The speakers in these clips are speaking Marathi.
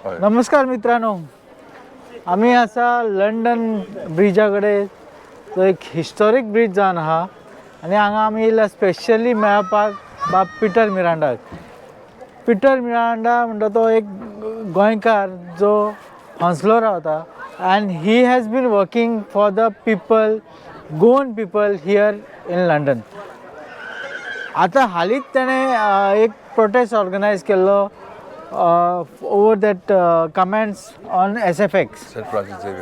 नमस्कार मित्रांनो, आम्ही असा लंडन ब्रिजाकडे तो एक हिस्टॉरिक ब्रिज जावन आहा आनी हांगा आमी येयला स्पेशली मेळपाक बाब पिटर मिरांडा म्हणटा तो एक गोंयकार जो हंसलो रावता and he has been working for the Goan people here in London. आता हालींच ताणें एक प्रोटेस्ट ऑर्गनायज केल्लो over that comments on SFX,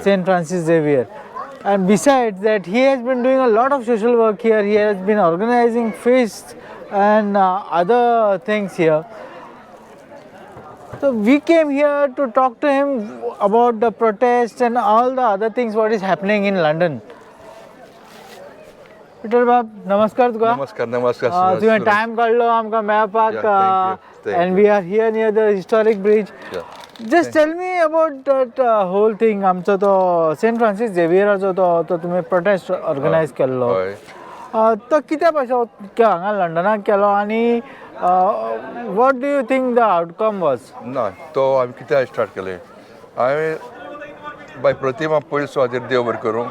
St. Francis Xavier. And besides that, he has been doing a lot of social work here. He has been organizing feasts and other things here. So we came here to talk to him about the protest and all the other things what is happening in London. Peter Bab, namaskar tuka. Namaskar. तुवें टायम काडलो आमकां मेळपाक and we are here near the historic bridge. Just tell me about that whole thing. आमचो तो सेंट फ्रांसीस झेवियराचो तो तुमी प्रोटेस्ट ऑर्गनायज केल्लो तो कित्या भाशेन हांगा लंडनाक केलो आनी what do you think the outcome was? ना तो आमी कित्याक स्टार्ट केलें हांवें बाय प्रतिमा पयली सुवातेर देव बरें करूं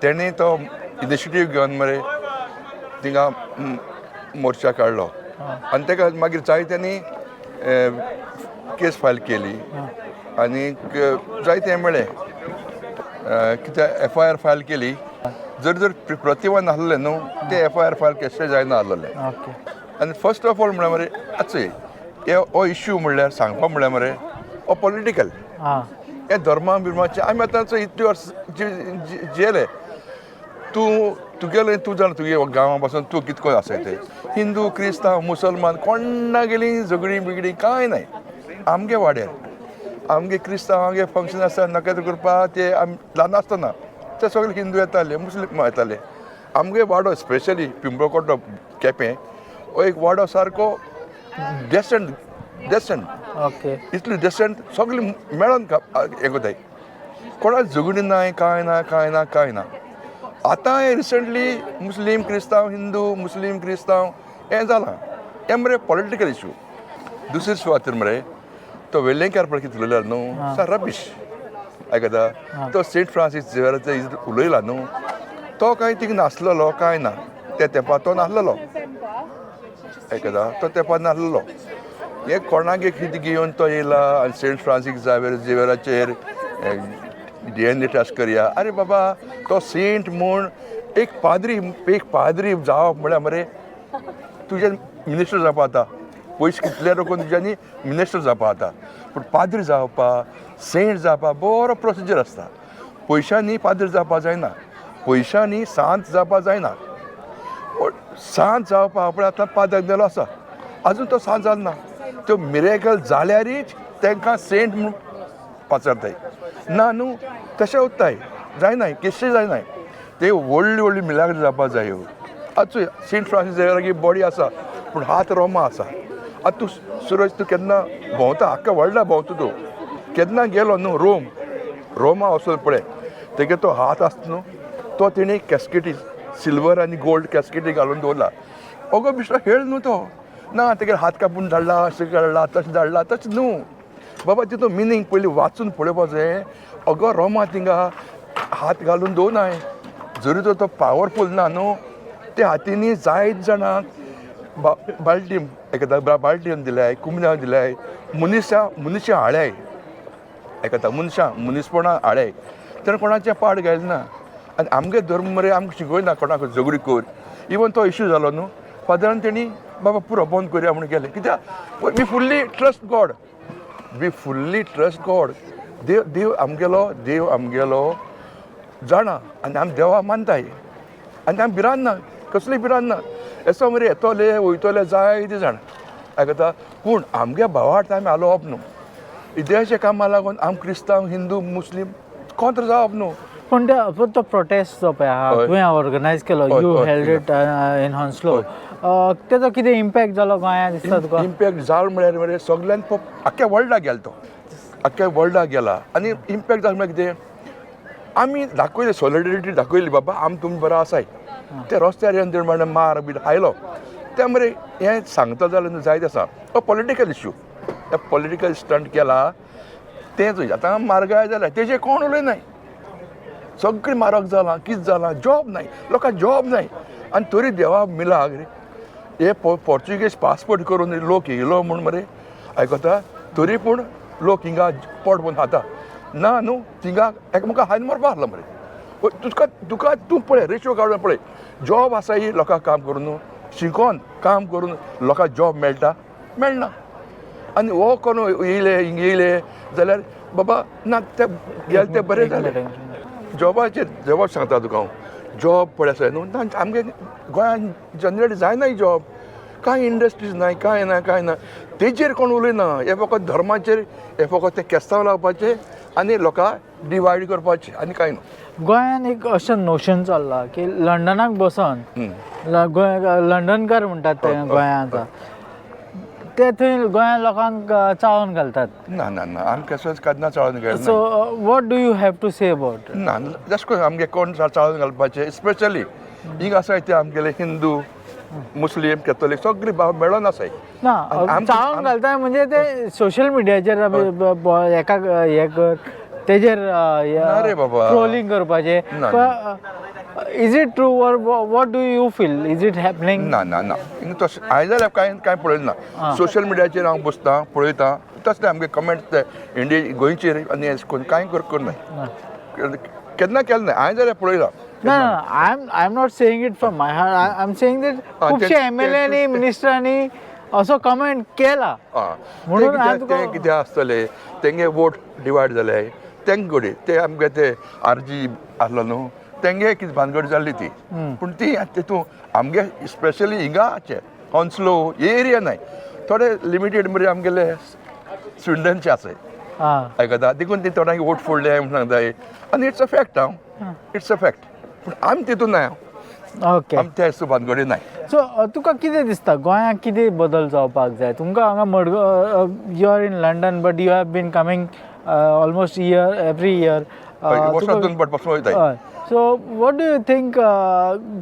तेणी तो इनिशिएटीव घेवन मरे थिंगा मोर्चा काडलो आनी ताका मागीर जायत्यांनी केस फायल केली आनी जायते मेळ्ळे कित्याक FIR फायल केली जर प्रतिमा नासलें न्हू ते FIR फायल केशें जायना आसलेलें आनी फर्स्ट ऑफ ऑल म्हळ्यार मरे आतां हो इश्यू म्हणल्यार सांगपा म्हळ्यार मरे हो पॉलिटिकल हे धर्मा बिर्माचे आमी आतां इतली वर्स जियेले तुगेलें तूं जाणा तुगे गांवां पासून तूं कितको आसय हिंदू क्रिस्तांव मुसलमान कोणा गेलीं झगडीं बिगडीं कांय नाय आमगे वाड्यार आमगे क्रिस्तांवांगे फंक्शन आसता नकेत्र करपा ते आमी ल्हान आसतना ते सगळे हिंदू येताले मुस्लीम येताले आमगे वाडो स्पेशली पिंपळकोटो केपें हो एक वाडो सारको डेसंट इतली डेसंट सगळीं मेळोन हें कोताय कोणा झगडी नाय कांय ना आतां हें रिसंटली मुस्लीम क्रिस्तांव हिंदू मुस्लीम क्रिस्तांव हें जालां हें मरे पॉलिटिकल इश्यू दुसरे सुवातेर मरे तो वेल्लेंकार पळय कितें उलयला न्हू सा रबीश आयकता तो सेंट फ्रांसीस झेवियराचो उलयला न्हू तो कांय थिंग नासलेलो कांय ना त्या तेंपा तो नासलेलो आयकता तो तेंपा नासलेलो हे कोणाक कितें घेवन तो येयला आनी सेंट फ्रांसीस झेवियराचेर DNA टेस्ट करया अरे बाबा तो सेंट म्हूण एक पाद्री जावप म्हळ्यार मरे तुजें मिनिस्टर जावपा जाता पयशे कितले रोखून तुज्यांनी मिनिस्टर जावपा जाता पूण पाद्री जावपा सेंट जावपा बरो प्रोसिजर आसता पयशांनी पाद्री जावपा जायना पयशांनी सांत जावपा जायना सांत जावपा आपणे आतां पाद्याक गेलो आसा आजून तो सांत जालो ना त्यो मिरेकल जाल्यारच तांकां सेंट म्हूण पाचारताय ना न्हू तशें उत्ताय जायनाय केशें जायनाय ते व्हडली मिलाग्री जावपा जायो आतां सेंट फ्रांसीस झेवियराची बॉडी आसा पूण हात रोमा आसा आतां तूं सुरज तूं केन्ना भोंवता आख्ख्या वर्ल्डा भोंवता तूं केन्ना गेलो न्हू रोमा वचून पळय तेगे तो हात आसता न्हू तो तेणी कॅस्केटी सिल्वर आनी गोल्ड कॅस्केटी घालून दवरला अगो बिश्वा हेळ न्हू तो ना तेगे हात कापून धाडला अशें काडला तशें धाडला तशें न्हू बाबा तितून मिनींग पयलीं वाचून पळोवपा जाय अगो रोमा थिंगा हात घालून दवरनाय जरी तो पावरफूल ना न्हू ते हातींनी जायत जाणांक बाल्टीन दिल्याय कुमन्या दिल्याय मुनिशां हाळ्याय आयकता मुनीसपणां हाळ्याय तर कोणाचें पाड घायलें ना आनी आमगे धर्म मरे आमकां शिकयना कोणाक झगडी कर इवन तो इश्यू जालो न्हू फादरान तेणी बाबा पुरो बंद करया म्हणून गेले कित्याक वी फुल्ली ट्रस्ट गॉड देव आमगेलो जाणा आनी आमी देवा मानताय आनी आमी भिरांत ना कसलीय भिरांत ना एसो मरे येतोले वयतले जायते जाण आयकता पूण आमगे भावार्थ आमी आलोवप न्हू इदेशे कामां लागून आमी क्रिस्तांव हिंदू मुस्लीम कोंत्र जावप न्हू पूण तो प्रोटेस्ट जो पळय आहा तुवें ऑर्गनायज केलो यू हेल्ड इट इन हॉन्सलो तेजो कितें इम्पॅक्ट जालो गोंयांत दिसता तुका इम्पॅक्ट जालो म्हळ्यार मरे सगळ्यान आख्ख्या वर्ल्डाक गेलो तो आख्ख्या वर्ल्डाक गेला आनी इम्पॅक्ट जालो म्हळ्यार कितें आमी दाखयलें सॉलिडेरिटी दाखयली बाबा आमी तुमी बरो आसाय ते रस्त्यार येवन देड म्हणल्यार मार बी आयलो ते मरे हें सांगता जाल्यार जायत आसा पॉलिटिकल इश्यू पॉलिटिकल स्टंट केला तेच आतां म्हारगाय जाल्या तेजें कोण उलयनाय सगळें म्हारग जालां कितें जालां जॉब नाय लोकांक जॉब नाय आनी तरी देवा मिलाग रे हे पोर्चुगीज पासपोर्ट करून लोक येयलो म्हूण मरे आयकता तरी पूण लोक हिंगा पोट बंद खाता ना न्हू थिंगा एकामेका हायन मारपा आहलो मरे तुका तूं पळय रेशो काडून पळय जॉब आसा ही लोकांक काम करून शिकोन काम करून लोकांक जॉब मेळना आनी हो कोण येयले हिंगा येयले जाल्यार बाबा ना ते गेले ते बरें जालें जॉबाचेर जॉब सांगता तुका हांव जॉब पळय न्हू ना आमगे गोंयांत जनरेट जायनाय जॉब कांय इंडस्ट्रीज नाय कांय ना तेजेर कोण उलयना हे फकत धर्माचेर हे फकत ते केस्तांव लावपाचे आनी लोकांक डिवायड करपाचे आनी कांय न्हू गोंयान एक अशें नोशन चल्लां की लंडनाक बसून लंडनकार म्हणटात ते गोंयांत ते थंय गोंया लोकांक चाळोन घालतात ना आमी केसोच कांदना चाळोन घालना so what do you have to say about ना जस्ट कोन आमगे कोण चाळोन घालपाचे स्पेशली हिंगा आसाय ते आमगेले हिंदू मुस्लीम कॅथोलीक सगळीं भाव मेळोन आसाय ना चाळोन घालता म्हणजे ते सोशल मिडियाचेर एका हे कर तेजेर रे बाबा. ट्रोलिंग करपाचे is it true or what do you feel is it happening ना हिंगा तशें हांवें जाल्यार कांय पळयना सोशल मिडियाचेर हांव बसतां पळयतां तसले आमगे कमेंट ते इंडिया गोंयचेर आनी अशें करून कांय करना केन्ना केलें ना हांवें जाल्यार पळयलां No, I'm not saying it from my heart. I'm saying that खुबशे MLA मिनिस्टरांनी असो कमेंट केला म्हणून ते कितें आसतले तेंगे वोट डिवायड जाले तेंक गोडी ते आमगे ते आरजी आसलो न्हू तेंगे कितें भानगड जाल्ली ती पूण ती तितू आमगे स्पेशली हिंगाचे हॉन्सलो हे एरिया नाय थोडे लिमिटेड मरे आमगेले स्विडनचे आसाय आयकता देखून ती थोड्यांक वोट फोडले म्हूण सांगताय आनी it's a fact it's a fact पूण आमी तितून नाय ओके आमी त्या भानगडी नाय सो तुका कितें दिसता गोंयांत कितें बदल जावपाक जाय तुमकां हांगा Madgaon you are in London but you have been coming almost year every year वर्सांतून पडपासून वयताय so what do you think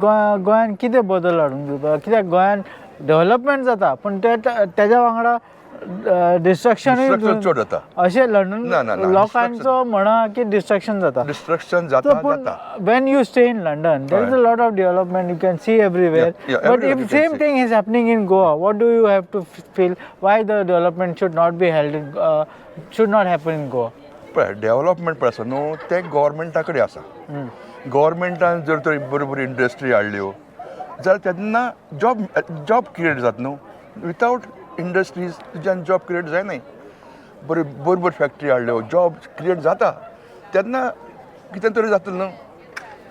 गोंयांत कितें बदल हाडूंक दिवपा कित्याक गोंयांत डेव्हलपमेंट जाता पूण तेज्या वांगडा डिस्ट्रक्शन चड जाता अशें लंडन लोकांचो म्हणा की डिस्ट्रक्शन जाता when you stay in London there is a lot of development you can see everywhere but if same thing is happening in Goa what do you have to feel why the development should not be held in should not happen in Goa पळय डेव्हलपमेंट पळय आसा न्हू ते गव्हर्मेंटा कडेन आसा गव्हर्मेंटान जर तर बऱ्यो इंडस्ट्री हाडल्यो जाल्यार तेन्ना जॉब क्रिएट जाता न्हू विथावट इंडस्ट्रीज तुज्यान जॉब क्रिएट जायनाय बऱ्यो फॅक्टरी हाडल्यो जॉब क्रिएट जाता तेन्ना कितें तरी जातलें न्हू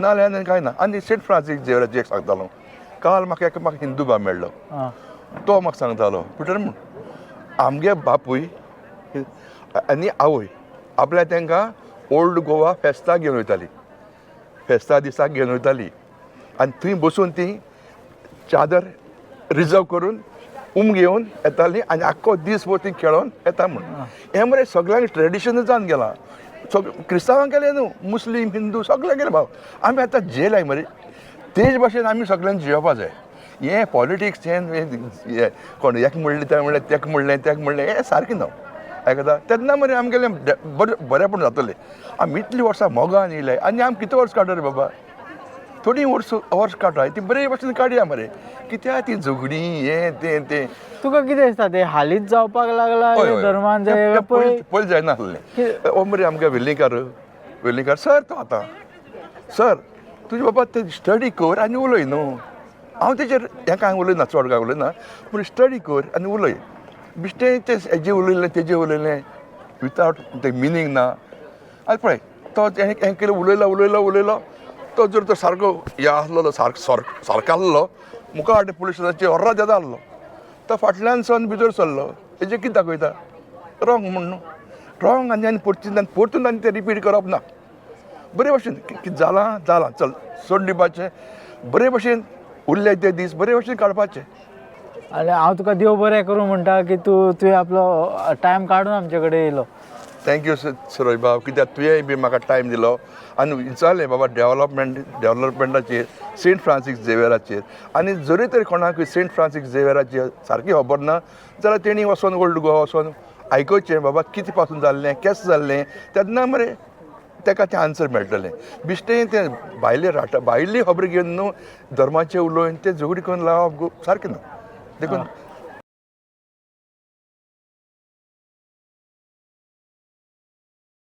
नाल्यार आनी कांय ना आनी सेंट फ्रांसीस झेवियराचें एक सांगतालो काल म्हाका हिंदू भाव मेळ्ळो तो म्हाका सांगतालो पिटर म्हूण आमगे बापूय आनी आवय आपल्या तांकां ओल्ड गोवा फेस्ताक घेवन वयताली फेस्ता दिसाक घेवन वयताली आनी थंय बसून ती चादर रिजर्व करून घेवन येताली आनी आख्खो दीस भर ती खेळोन येता म्हूण हें मरे सगळ्यांक ट्रेडिशन जावन गेलां क्रिस्तांवांक गेले न्हू मुस्लीम हिंदू सगळे गेले भाव आमी आतां जेलाय मरे तेज भाशेन आमी सगळ्यांक जियोवपा जाय हें पॉलिटिक्स हें कोण एक म्हणलें तें म्हणलें तेका म्हणलें हें सारकें न्हू आयकता तेन्ना मरे आमगेलें बरेंपण जातलें आमी इतलीं वर्सां मोगान येयले आनी आमी कितें वर्स काडटा रे बाबा थोडीं वर्स काडटा ती बरे भशेन काडया मरे कित्याक ती झगडी हें तें तुका कितें दिसता तें हालींच जावपाक लागला धर्मान जाय पयलीं जायना आसलें हो मरे आमगे वेल्लीकार सर तो आतां सर तुजे बाबा ते स्टडी कर आनी उलय न्हू हांव तेजेर हें कांय उलयना चड कांय उलयना पूण स्टडी कर आनी उलय बिश्टें तें हेजें उलयलें तेजें उलयलें विथावट तें मिनींग ना आनी पळय तो हें केलें उलयलो तो जर तर सारको हे आसलो सारको आसलो मुखार हाडटा पुलीस स्टेशनाचेर अर्रा येता आसलो तो फाटल्यान सावन भितर सरलो हेजें कितें दाखयता रॉंग म्हण न्हू रॉंग आनी परतून आनी तें रिपीट करप ना बरे भशेन कितें जालां चल सोड दिवपाचें बरे भशेन उरले ते दीस बरे भशेन काडपाचें आनी हांव तुका देव बरें करूं म्हणटा की तुवें आपलो टायम काडून आमचे कडेन येयलो थँक्यू सरोज बाब कित्याक तुवेंय बी म्हाका टायम दिलो आनी विचारलें बाबा डेव्हलपमेंटाचेर सेंट फ्रांसीस झेवियराचेर आनी जरी तरी कोणाकूय सेंट फ्रांसीस झेवियराचेर सारकी खबर ना जाल्यार तेणी वचोन ओल्ड गोवा वचोन आयकोचें बाबा कितें पासून जाल्लें केस जाल्लें तेन्ना मरे ताका तें आन्सर मेळटलें बिश्टें तें भायली खबरी घेवन न्हू धर्माचें उलोवन तें झगडी करून लावप सारकें ना देखून